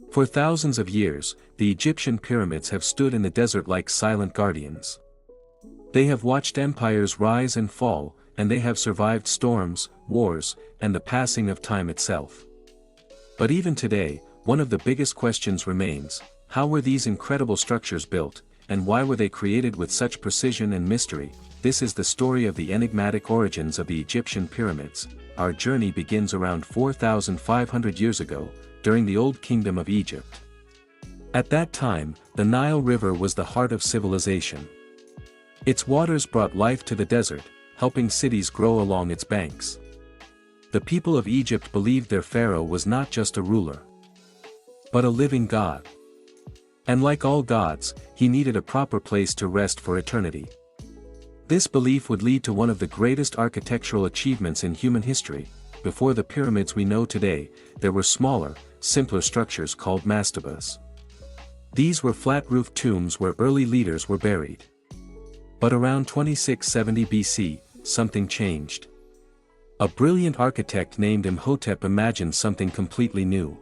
For thousands of years, the Egyptian pyramids have stood in the desert like silent guardians. They have watched empires rise and fall, and they have survived storms, wars, and the passing of time itself. But even today, one of the biggest questions remains: how were these incredible structures built, and why were they created with such precision and mystery? This is the story of the enigmatic origins of the Egyptian pyramids. Our journey begins around 4,500 years ago, during the Old Kingdom of Egypt. At that time, the Nile River was the heart of civilization. Its waters brought life to the desert, helping cities grow along its banks. The people of Egypt believed their pharaoh was not just a ruler, but a living god. And like all gods, he needed a proper place to rest for eternity. This belief would lead to one of the greatest architectural achievements in human history. Before the pyramids we know today, there were smaller, simpler structures called mastabas. These were flat-roofed tombs where early leaders were buried. But around 2670 BC, something changed. A brilliant architect named Imhotep imagined something completely new.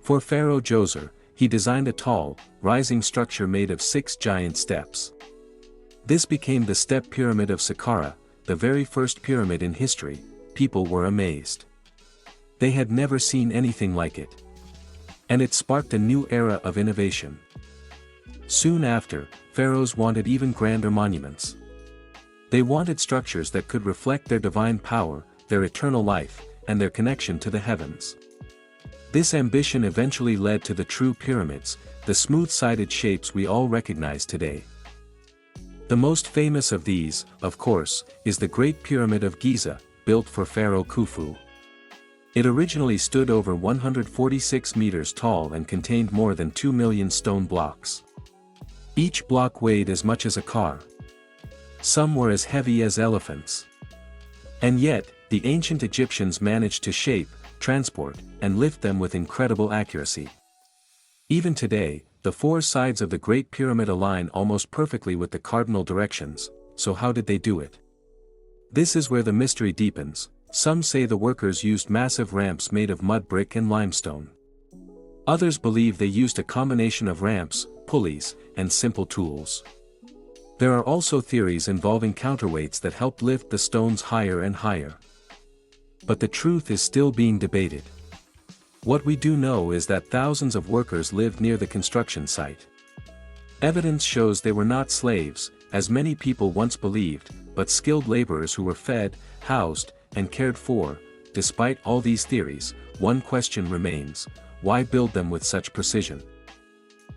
For Pharaoh Djoser, he designed a tall, rising structure made of 6 giant steps. This became the Step Pyramid of Saqqara, the very first pyramid in history. People were amazed. They had never seen anything like it. And it sparked a new era of innovation. Soon after, pharaohs wanted even grander monuments. They wanted structures that could reflect their divine power, their eternal life, and their connection to the heavens. This ambition eventually led to the true pyramids, the smooth-sided shapes we all recognize today. The most famous of these, of course, is the Great Pyramid of Giza, built for Pharaoh Khufu. It originally stood over 146 meters tall and contained more than 2 million stone blocks. Each block weighed as much as a car. Some were as heavy as elephants. And yet, the ancient Egyptians managed to shape, transport, and lift them with incredible accuracy. Even today, the 4 sides of the Great Pyramid align almost perfectly with the cardinal directions. So how did they do it? This is where the mystery deepens. Some say the workers used massive ramps made of mud brick and limestone. Others believe they used a combination of ramps, pulleys, and simple tools. There are also theories involving counterweights that helped lift the stones higher and higher. But the truth is still being debated. What we do know is that thousands of workers lived near the construction site. Evidence shows they were not slaves, as many people once believed, but skilled laborers who were fed, housed, and cared for. Despite all these theories, one question remains: why build them with such precision?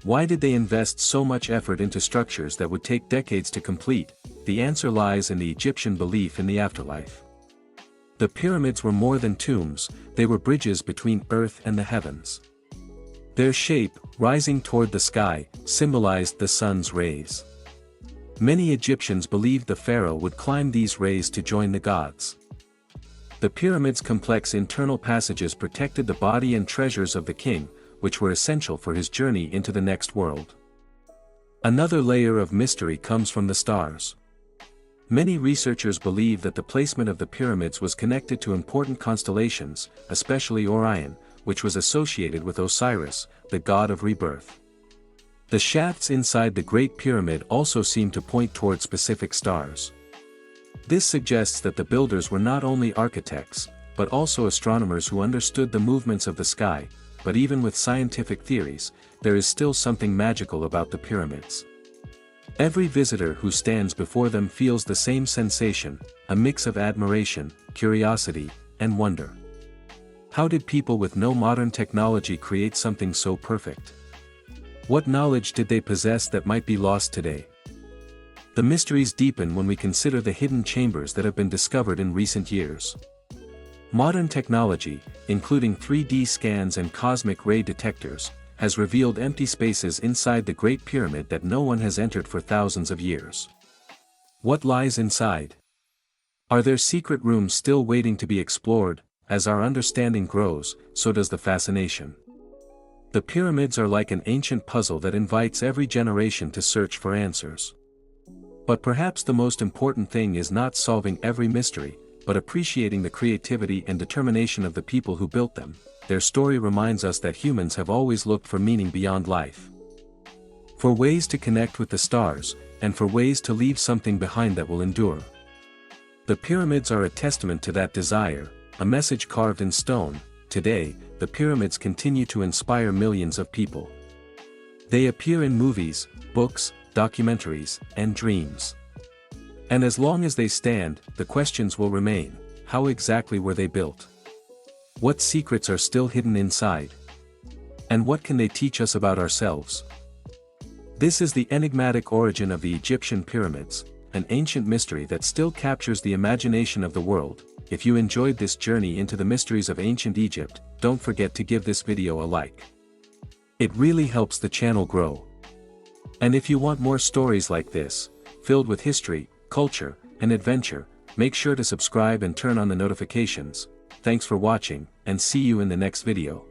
Why did they invest so much effort into structures that would take decades to complete? The answer lies in the Egyptian belief in the afterlife. The pyramids were more than tombs, they were bridges between earth and the heavens. Their shape, rising toward the sky, symbolized the sun's rays. Many Egyptians believed the pharaoh would climb these rays to join the gods. The pyramid's complex internal passages protected the body and treasures of the king, which were essential for his journey into the next world. Another layer of mystery comes from the stars. Many researchers believe that the placement of the pyramids was connected to important constellations, especially Orion, which was associated with Osiris, the god of rebirth. The shafts inside the Great Pyramid also seem to point toward specific stars. This suggests that the builders were not only architects, but also astronomers who understood the movements of the sky. But even with scientific theories, there is still something magical about the pyramids. Every visitor who stands before them feels the same sensation, a mix of admiration, curiosity, and wonder. How did people with no modern technology create something so perfect? What knowledge did they possess that might be lost today? The mysteries deepen when we consider the hidden chambers that have been discovered in recent years. Modern technology, including 3D scans and cosmic ray detectors, has revealed empty spaces inside the Great Pyramid that no one has entered for thousands of years. What lies inside? Are there secret rooms still waiting to be explored? As our understanding grows, so does the fascination. The pyramids are like an ancient puzzle that invites every generation to search for answers. But perhaps the most important thing is not solving every mystery, but appreciating the creativity and determination of the people who built them. Their story reminds us that humans have always looked for meaning beyond life. For ways to connect with the stars, and for ways to leave something behind that will endure. The pyramids are a testament to that desire, a message carved in stone. Today, the pyramids continue to inspire millions of people. They appear in movies, books, documentaries, and dreams. And as long as they stand, the questions will remain: how exactly were they built? What secrets are still hidden inside? And what can they teach us about ourselves? This is the enigmatic origin of the Egyptian pyramids, an ancient mystery that still captures the imagination of the world. If you enjoyed this journey into the mysteries of ancient Egypt, don't forget to give this video a like. It really helps the channel grow. And if you want more stories like this, filled with history, culture, and adventure, make sure to subscribe and turn on the notifications. Thanks for watching, and see you in the next video.